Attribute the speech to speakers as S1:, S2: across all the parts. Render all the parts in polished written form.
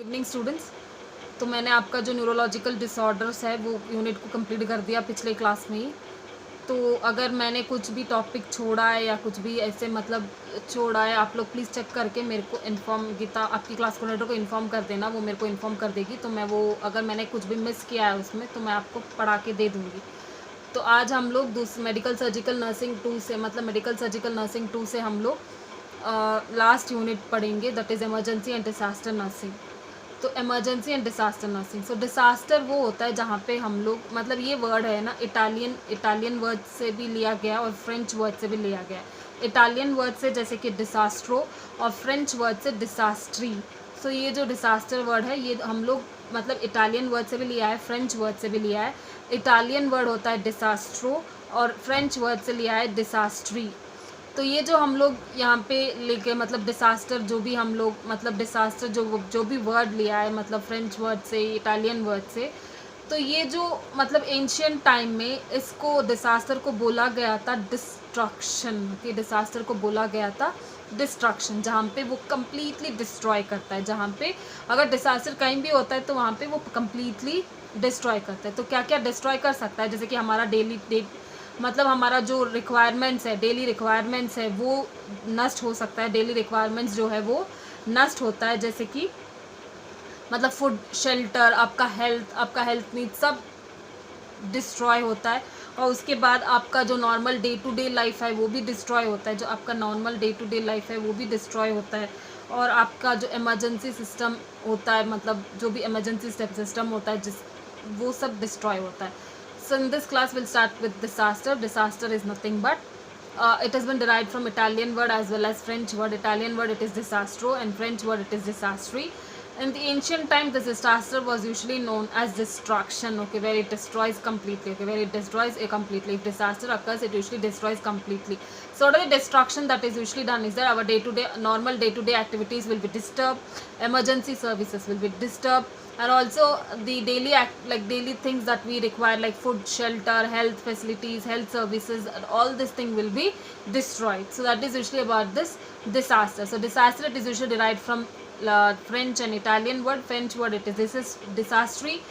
S1: Evening students. तो मैंने आपका जो न्यूरोलॉजिकल डिसऑर्डर्स है वो यूनिट को कंप्लीट कर दिया पिछले क्लास में ही। तो अगर मैंने कुछ भी टॉपिक छोड़ा है या कुछ भी ऐसे मतलब छोड़ा है, आप लोग प्लीज़ चेक करके मेरे को इन्फॉर्म, गीता आपकी क्लास कोऑर्डिनेटर को इन्फॉर्म कर देना, वो मेरे को इन्फॉर्म कर देगी। तो मैं वो अगर मैंने कुछ भी मिस किया है उसमें तो मैं आपको पढ़ा के दे दूँगी। तो आज हम लोग मेडिकल सर्जिकल नर्सिंग 2 से मतलब मेडिकल सर्जिकल नर्सिंग 2 से हम लोग लास्ट यूनिट पढ़ेंगे, that is emergency and disaster nursing. तो emergency and disaster nursing, so disaster वो होता है जहाँ पे हम लोग मतलब ये वर्ड है ना, इटालियन वर्ड से भी लिया गया और फ्रेंच वर्ड से भी लिया गया। इटालियन वर्ड से जैसे कि डिसास्ट्रो और फ्रेंच वर्ड से डिसास्ट्री। सो ये जो डिसास्टर वर्ड है ये हम लोग मतलब इटालियन वर्ड से भी लिया है, फ्रेंच वर्ड से भी लिया है। इटालियन वर्ड होता है डिसास्ट्रो और फ्रेंच वर्ड से लिया है डिसास्ट्री। तो ये जो हम लोग यहाँ पे लेके मतलब डिसास्टर जो भी हम लोग मतलब डिसास्टर जो भी वर्ड लिया है मतलब फ्रेंच वर्ड से, इटालियन वर्ड से, तो ये जो मतलब एंशियंट टाइम में इसको डिसास्टर को बोला गया था डिस्ट्रक्शन, कि डिसास्टर को बोला गया था डिस्ट्रक्शन, जहाँ पे वो कम्प्लीटली डिस्ट्रॉय करता है। जहाँ पे अगर डिसास्टर कहीं भी होता है तो वहाँ पे वो कम्प्लीटली डिस्ट्रॉय करता है। तो क्या क्या डिस्ट्रॉय कर सकता है, जैसे कि हमारा मतलब हमारा जो रिक्वायरमेंट्स है, डेली रिक्वायरमेंट्स है वो नष्ट हो सकता है। डेली रिक्वायरमेंट्स जो है वो नष्ट होता है, जैसे कि मतलब फूड, शेल्टर, आपका हेल्थ नीड सब डिस्ट्रॉय होता है। और उसके बाद आपका जो normal day to day life है वो भी डिस्ट्रॉय होता है, जो आपका normal day to day life है वो भी डिस्ट्रॉय होता है। और आपका जो इमरजेंसी सिस्टम होता है, मतलब जो भी इमरजेंसी सिस्टम होता है जिस वो सब डिस्ट्रॉय होता है। So in this class we'll start with disaster. Disaster is nothing but it has been derived from Italian word as well as French word. Italian word it is disastro and French word it is disastry. In the ancient time this disaster was usually known as destruction, okay, where it destroys completely, okay, where it destroys completely. If disaster occurs it usually destroys completely. So what are the destruction that is usually done is that our normal day to day activities will be disturbed, emergency services will be disturbed, and also the daily things that we require like food, shelter, health facilities, health services, and all this thing will be destroyed. So that is usually about this disaster. So disaster it is usually derived from French and Italian word. French word this is disastry,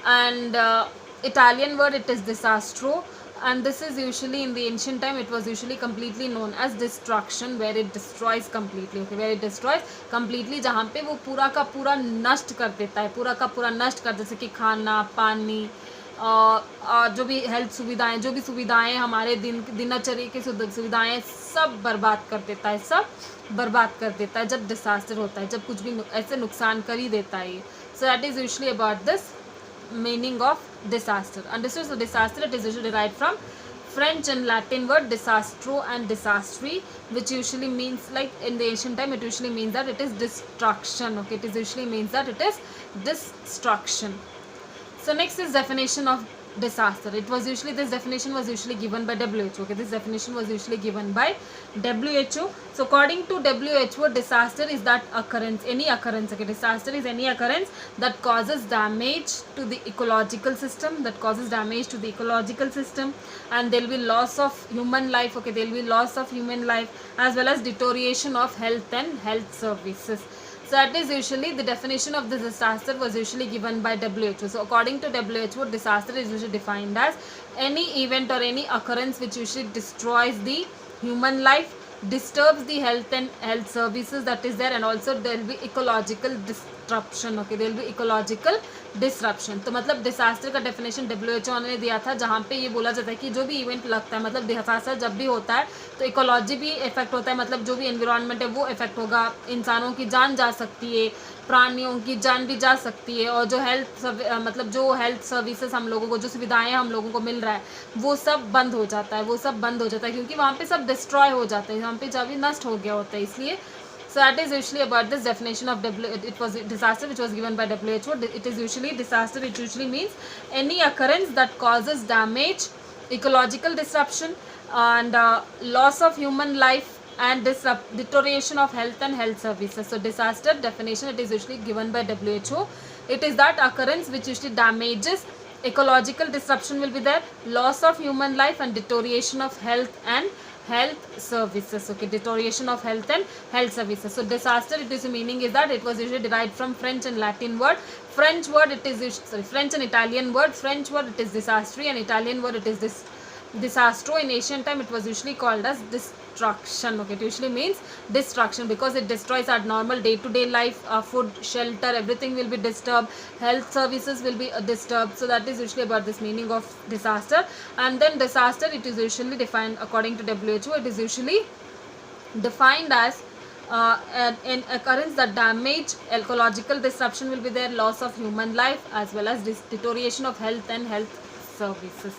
S1: and Italian word it is disastro. And this is usually in the ancient time it was usually completely known as destruction, where it destroys completely, okay, where it destroys completely, जहाँ पे वो पूरा का पूरा नष्ट कर देता है, पूरा का पूरा नष्ट कर, जैसे कि खाना, पानी, जो भी हेल्थ सुविधाएं, जो भी सुविधाएं हमारे दिनचर्या की सुविधाएं सब बर्बाद कर देता है, सब बर्बाद कर देता है जब डिसास्टर होता है, जब कुछ भी ऐसे नुकसान कर ही देता है। So that is usually about this meaning of disaster. Understood? So disaster it is usually derived from French and Latin word disastro and disastry, which usually means, like in the ancient time it usually means that it is destruction, okay, it is usually means that it is destruction. So next is definition of disaster. It was usually, this definition was usually given by WHO, okay, this definition was usually given by WHO. So according to WHO, disaster is that occurrence, any occurrence, okay, disaster is any occurrence that causes damage to the ecological system, and there will be loss of human life, okay, there will be loss of human life as well as deterioration of health and health services. So that is usually the definition of this disaster was usually given by WHO. So according to WHO, disaster is usually defined as any event or any occurrence which usually destroys the human life, disturbs the health and health services that is there, and also there will be ecological disruption, okay, there will be ecological disruption. तो मतलब disaster का definition WHO ने दिया था, जहाँ पे ये बोला जाता है कि जो भी इवेंट लगता है, मतलब डिसास्टर जब भी होता है तो इकोलॉजी भी इफेक्ट होता है, मतलब जो भी एनवायरनमेंट है वो इफेक्ट होगा, इंसानों की जान जा सकती है, प्राणियों की जान भी जा सकती है, और जो मतलब जो हेल्थ सर्विसेज हम लोगों को, जो सुविधाएं हम लोगों को मिल रहा है वो सब बंद हो जाता है, क्योंकि वहाँ पे सब डिस्ट्रॉय हो जाता है, वहाँ पे जब भी नष्ट हो गया होता है, इसलिए. So that is usually about this definition of it was disaster which was given by WHO. It is usually disaster, it usually means any occurrence that causes damage, ecological disruption, and loss of human life and deterioration of health and health services. So disaster definition it is usually given by WHO. It is that occurrence which usually damages, ecological disruption will be there, loss of human life and deterioration of health and health services. Okay, deterioration of health and health services. So disaster, it is meaning is that it was usually derived from French and Latin word. French word it is, sorry, French and Italian word. French word it is disastri, and Italian word it is this disastro. In ancient time it was usually called as destruction. Okay, it usually means destruction because it destroys our normal day-to-day life. Food, shelter, everything will be disturbed. Health services will be disturbed. So that is usually about this meaning of disaster. And then disaster, it is usually defined according to WHO. It is usually defined as an occurrence that damage, ecological disruption will be there, loss of human life, as well as deterioration of health and health services.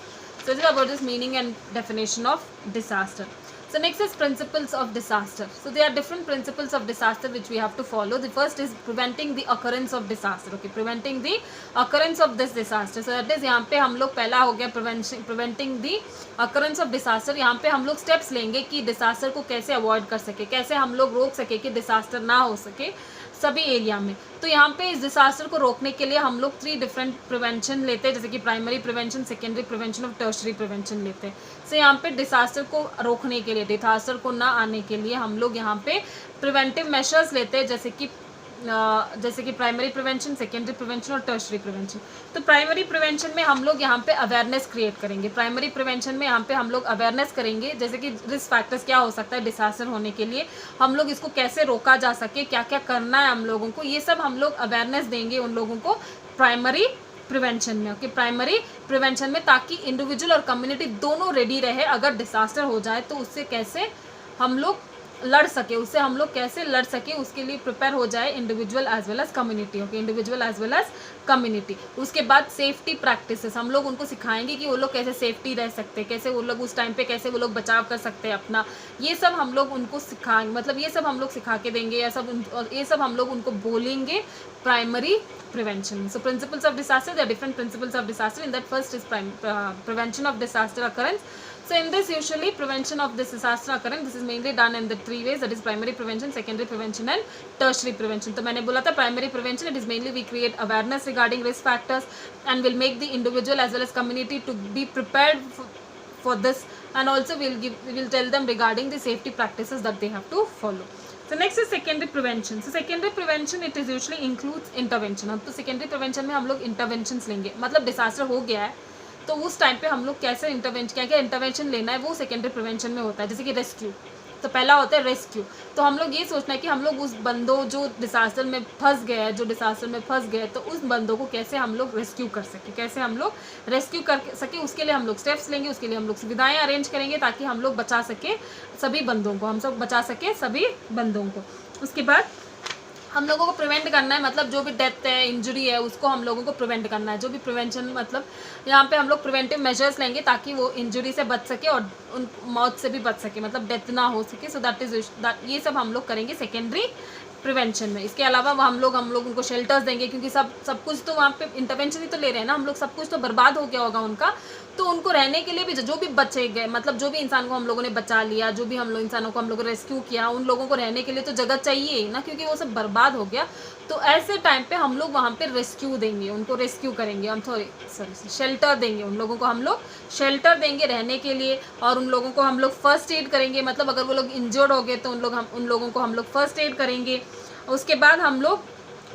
S1: So this is about this meaning and definition of disaster. So next is principles of disaster. So there are different principles of disaster which we have to follow. The first is preventing the occurrence of disaster. Okay, preventing the occurrence of this disaster. So that is यहाँ पे हम लोग पहला हो गया preventing the occurrence of disaster. यहाँ पे हम लोग steps लेंगे कि disaster को कैसे avoid कर सके, कैसे हम लोग रोक सके कि disaster ना हो सके सभी एरिया में. तो यहाँ पे इस डिसास्टर को रोकने के लिए हम लोग 3 डिफरेंट प्रिवेंशन लेते हैं, जैसे कि प्राइमरी प्रिवेंशन, सेकेंडरी प्रिवेंशन और टर्शरी प्रिवेंशन लेते हैं. सो यहाँ पे डिसास्टर को रोकने के लिए, डिसास्टर को ना आने के लिए हम लोग यहाँ पे प्रिवेंटिव मेजर्स लेते हैं, जैसे कि प्राइमरी प्रिवेंशन, सेकेंडरी प्रिवेंशन और टर्शरी प्रिवेंशन. तो प्राइमरी प्रिवेंशन में हम लोग यहाँ पे अवेयरनेस क्रिएट करेंगे. प्राइमरी प्रिवेंशन में यहाँ पे हम लोग अवेयरनेस करेंगे, जैसे कि रिस्क फैक्टर्स क्या हो सकता है डिसास्टर होने के लिए, हम लोग इसको कैसे रोका जा सके, क्या क्या करना है हम लोगों को, ये सब हम लोग अवेयरनेस देंगे उन लोगों को प्राइमरी प्रिवेंशन में. ओके, प्राइमरी प्रिवेंशन में, ताकि इंडिविजुअल और कम्युनिटी दोनों रेडी रहे. अगर डिसास्टर हो जाए तो उससे कैसे हम लोग लड़ सके, उससे हम लोग कैसे लड़ सके, उसके लिए प्रिपेयर हो जाए individual as well as community. Okay, individual as well as community. उसके बाद सेफ्टी प्रैक्टिसेस हम लोग उनको सिखाएंगे कि वो लोग कैसे सेफ्टी रह सकते हैं, कैसे वो लोग उस टाइम पे कैसे वो लोग बचाव कर सकते हैं अपना. ये सब हम लोग उनको सिखाएंगे, मतलब ये सब हम लोग सिखा के देंगे, ये सब हम लोग उनको बोलेंगे primary prevention. So principles of disaster, there are different principles of disaster. In that first is prevention of disaster occurrence. So in this usually prevention of this disaster occurrence, this is mainly done in the 3 ways, that is primary prevention, secondary prevention and tertiary prevention. तो मैंने बोला था primary prevention, it is mainly we create awareness regarding risk factors and will make the individual as well as community to be prepared for this, and also we'll tell them regarding the safety practices that they have to follow. So next is secondary prevention. So secondary prevention it is usually includes intervention. अब तो secondary prevention में हम लोग interventions लेंगे, मतलब disaster हो गया है तो उस टाइम पे हम लोग कैसे क्या क्या इंटरवेंशन लेना है वो सेकेंडरी प्रिवेंशन में होता है. जैसे कि रेस्क्यू, तो पहला होता है रेस्क्यू. तो हम लोग ये सोचना है कि हम लोग उस बंदों जो डिसास्टर में फंस गए तो उस बंदों को कैसे हम लोग रेस्क्यू कर सके, कैसे हम लोग रेस्क्यू कर सके, उसके लिए हम लोग स्टेप्स लेंगे, उसके लिए हम लोग सुविधाएं अरेंज करेंगे ताकि हम लोग बचा सके सभी बंदों को, हम सब बचा सके सभी बंदों को. उसके बाद हम लोगों को प्रिवेंट करना है, मतलब जो भी डेथ है, इंजरी है, उसको हम लोगों को प्रिवेंट करना है. जो भी प्रिवेंशन, मतलब यहाँ पे हम लोग प्रिवेंटिव मेजर्स लेंगे ताकि वो इंजरी से बच सके और उन मौत से भी बच सके, मतलब डेथ ना हो सके. सो दैट इज ये सब हम लोग करेंगे सेकेंडरी प्रिवेंशन में. इसके अलावा हम लोग उनको शेल्टर्स देंगे, क्योंकि सब कुछ तो वहाँ पे इंटरवेंशन ही तो ले रहे हैं ना हम लोग, सब कुछ तो बर्बाद हो गया होगा उनका. तो उनको रहने के लिए भी जो भी बचे गए, मतलब जो भी इंसान को हम लोगों ने बचा लिया, जो भी हम लोग इंसानों को हम लोगों ने रेस्क्यू किया, उन लोगों को रहने के लिए तो जगह चाहिए ही ना, क्योंकि वो सब बर्बाद हो गया. तो ऐसे टाइम पे हम लोग वहाँ पे रेस्क्यू देंगे, उनको रेस्क्यू करेंगे, हम शेल्टर देंगे, उन लोगों को हम लोग शेल्टर देंगे रहने के लिए. और उन लोगों को हम लोग फर्स्ट एड करेंगे, मतलब अगर वो लोग इंजर्ड हो गए तो उन लोगों को हम लोग फर्स्ट एड करेंगे. उसके बाद हम लोग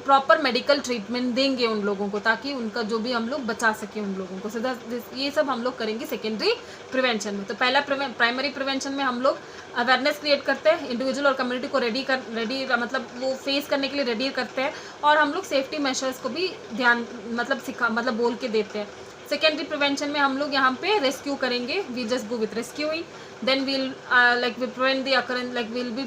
S1: प्रॉपर मेडिकल ट्रीटमेंट देंगे उन लोगों को, ताकि उनका जो भी हम लोग बचा सकें उन लोगों को. सीधा ये सब हम लोग करेंगे सेकेंडरी प्रिवेंशन में. तो पहला प्राइमरी प्रिवेंशन में हम लोग अवेयरनेस क्रिएट करते हैं, इंडिविजुअल और कम्युनिटी को रेडी मतलब वो फेस करने के लिए रेडी करते हैं, और हम लोग सेफ्टी मेजर्स को भी मतलब बोल के देते हैं. सेकेंडरी प्रिवेंशन में हम लोग यहाँ पे रेस्क्यू करेंगे, we just go with rescuing. Then we'll prevent the occurrence, we'll be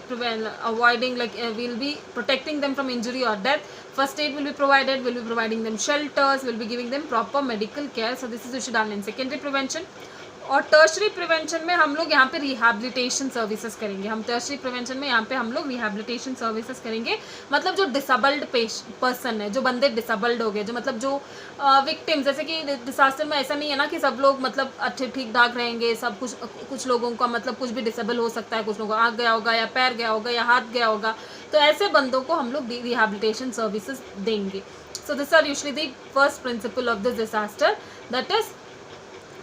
S1: avoiding, we'll be protecting them from injury or death. First aid will be provided, we'll be providing them shelters, we'll be giving them proper medical care. So this is usually done in secondary prevention. और tertiary prevention में हम लोग यहाँ पे rehabilitation services करेंगे. हम tertiary prevention में यहाँ पे हम लोग रिहैबिलिटेशन सर्विसेज करेंगे, मतलब जो डिसेबल्ड पर्सन है, जो बंदे डिसेबल्ड हो गए, जो मतलब जो विक्टिम्स, जैसे कि डिसास्टर में ऐसा नहीं है ना कि सब लोग मतलब अच्छे ठीक ठाक रहेंगे, सब कुछ लोगों का मतलब कुछ भी डिसेबल हो सकता है, कुछ लोगों का आँख गया होगा या पैर गया होगा या हाथ गया होगा. तो ऐसे बंदों को हम लोग रिहैबिलिटेशन सर्विसेज देंगे. So this are usually the first principle of this disaster, that is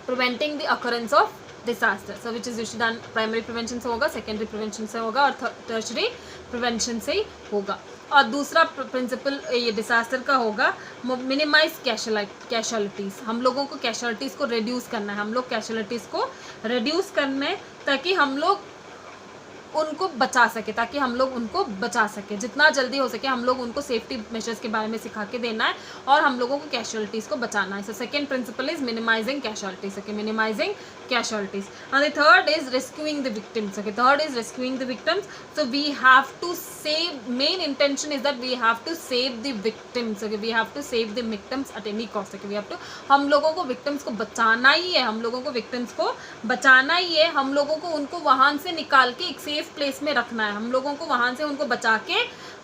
S1: preventing the occurrence of disaster. So which is usually done primary prevention से होगा, सेकेंडरी प्रिवेंशन से होगा और टर्शरी प्रिवेंशन से ही होगा। और दूसरा प्रिंसिपल ये डिसास्टर का होगा मिनिमाइज कैशुअलिटीज़। हम लोगों को कैशुअलिटीज़ को रिड्यूस करना है, हम लोग कैशुअलिटीज़ को रिड्यूस करना है ताकि हम लोग उनको बचा सके, ताकि हम लोग उनको बचा सके जितना जल्दी हो सके। हम लोग उनको सेफ्टी मेजर्स के बारे में सिखा के देना है और हम लोगों को कैशुअलिटीज़ को बचाना है। So second principle is minimising casualties, okay, minimising casualties. And the third is rescuing the victims, okay, third is rescuing the victims. So we have to save, main intention is that we have to save the victims, okay, we have to save the victims at any cost, okay, we have to, हम लोगों को victims को बचाना ही है, हम लोगों को victims को बचाना ही है। हम लोगों को उनको वहाँ से निकाल के एक सेफ प्लेस में रखना है, हम लोगों को वहाँ से उनको बचा के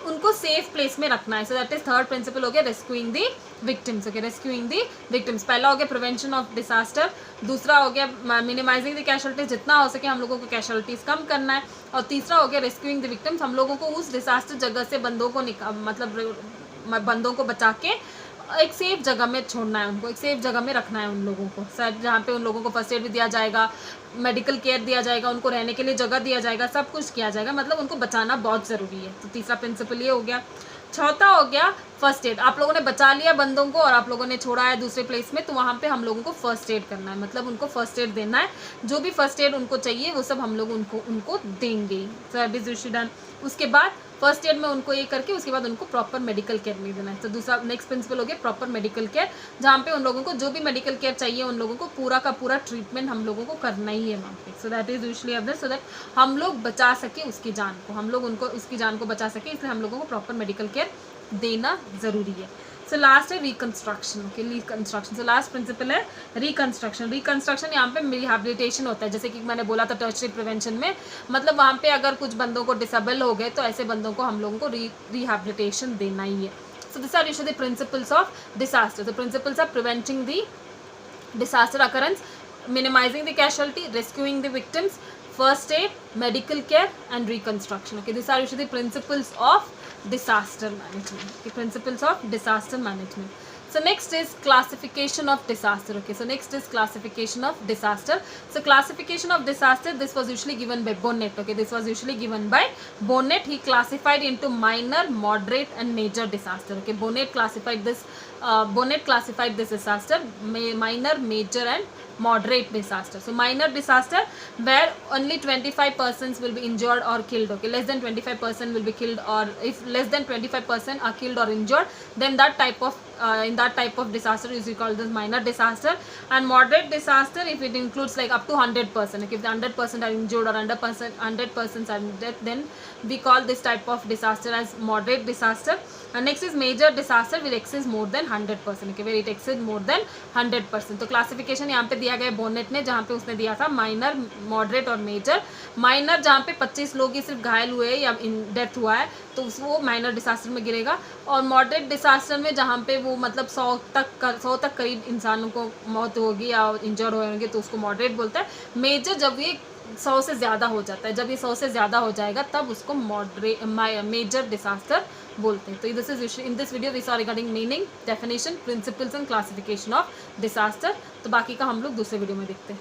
S1: उनको सेफ प्लेस में रखना है। So that is third principal हो गया रेस्क्यूइंग दी विक्टिम्स, ओके, रेस्क्यूइंग दी विक्टिम्स। पहला हो गया प्रिवेंशन ऑफ डिसास्टर, दूसरा हो गया मिनिमाइजिंग द कैशुअलिटीज, जितना हो सके हम लोगों को कैशुअलिटीज कम करना है, और तीसरा हो गया रेस्क्यूइंग द विक्टिम्स, हम लोगों को उस डिसास्टर जगह से बंदों को मतलब बंदों को बचा के एक सेफ जगह में छोड़ना है, उनको एक सेफ जगह में रखना है उन लोगों को, सर, जहाँ पे उन लोगों को फर्स्ट एड भी दिया जाएगा, मेडिकल केयर दिया जाएगा, उनको रहने के लिए जगह दिया जाएगा, सब कुछ किया जाएगा, मतलब उनको बचाना बहुत ज़रूरी है। तो तीसरा प्रिंसिपल ये हो गया। चौथा हो गया फर्स्ट एड। आप लोगों ने बचा लिया बंदों को और आप लोगों ने छोड़ा है दूसरे प्लेस में, तो वहाँ पे हम लोगों को फर्स्ट एड करना है, मतलब उनको फर्स्ट एड देना है, जो भी फर्स्ट एड उनको चाहिए वो सब हम लोग उनको देंगे। Service issue done. उसके बाद फर्स्ट एड में उनको ये करके उसके बाद उनको प्रॉपर मेडिकल केयर नहीं देना है। तो दूसरा नेक्स्ट प्रिंसिपल हो गया प्रॉपर मेडिकल केयर, जहाँ पे उन लोगों को जो भी मेडिकल केयर चाहिए उन लोगों को पूरा का पूरा ट्रीटमेंट हम लोगों को करना ही है वहाँ पे। So that is usually other, so that हम लोग बचा सके उसकी जान को, हम लोग उनको उसकी जान को बचा सके, इसलिए हम लोगों को प्रॉपर मेडिकल केयर देना ज़रूरी है। सो लास्ट है reconstruction, okay, reconstruction. So last principle है रिकंस्ट्रक्शन। रिकंस्ट्रक्शन यहाँ पे रिहैबिलिटेशन होता है, जैसे कि मैंने बोला था टर्शरी प्रिवेंशन में, मतलब वहाँ पे अगर कुछ बंदों को डिसेबल हो गए तो ऐसे बंदों को हम लोगों को रिहैबिलिटेशन देना ही है। So this are usually the principles of disaster. The principles of preventing the disaster occurrence, minimizing the casualty, rescuing the victims, first aid, medical care and reconstruction, okay, these are usually the principles of disaster management, okay, principles of disaster management. So next is classification of disaster, okay, so next is classification of disaster. So classification of disaster, this was usually given by Bonnet, okay, this was usually given by Bonnet. He classified into minor, moderate and major disaster, okay, Bonnet classified this disaster minor, major and moderate disaster. So minor disaster where only 25 persons will be injured or killed, okay, less than 25% will be killed, or if less than 25% are killed or injured, then that type of in that type of disaster is called as minor disaster. And moderate disaster, if it includes like up to 100%, okay, if the 100% are injured or 100% are dead, then we call this type of disaster as moderate disaster. And next is major disaster which exceeds more than 100%, okay, where it exceeds more than 100%. तो classification यहाँ पे दिया गया है bonnet ने, जहाँ पे उसने दिया था माइनर, मॉडरेट और मेजर। माइनर जहाँ पे 25 लोग ही सिर्फ घायल हुए या डेथ हुआ है तो वो माइनर डिसास्टर में गिरेगा, और मॉडरेट डिसास्टर में जहाँ पे वो मतलब 100 तक करीब इंसानों को मौत होगी या इंजर्ड होंगे तो उसको मॉडरेट बोलता है। मेजर जब ये 100 से ज़्यादा हो जाता है, जब ये 100 से ज़्यादा हो जाएगा तब उसको मेजर डिसास्टर बोलते हैं। तो this is in this video we saw regarding meaning, definition, principles and classification of disaster. तो बाकी का हम लोग दूसरे वीडियो में देखते हैं।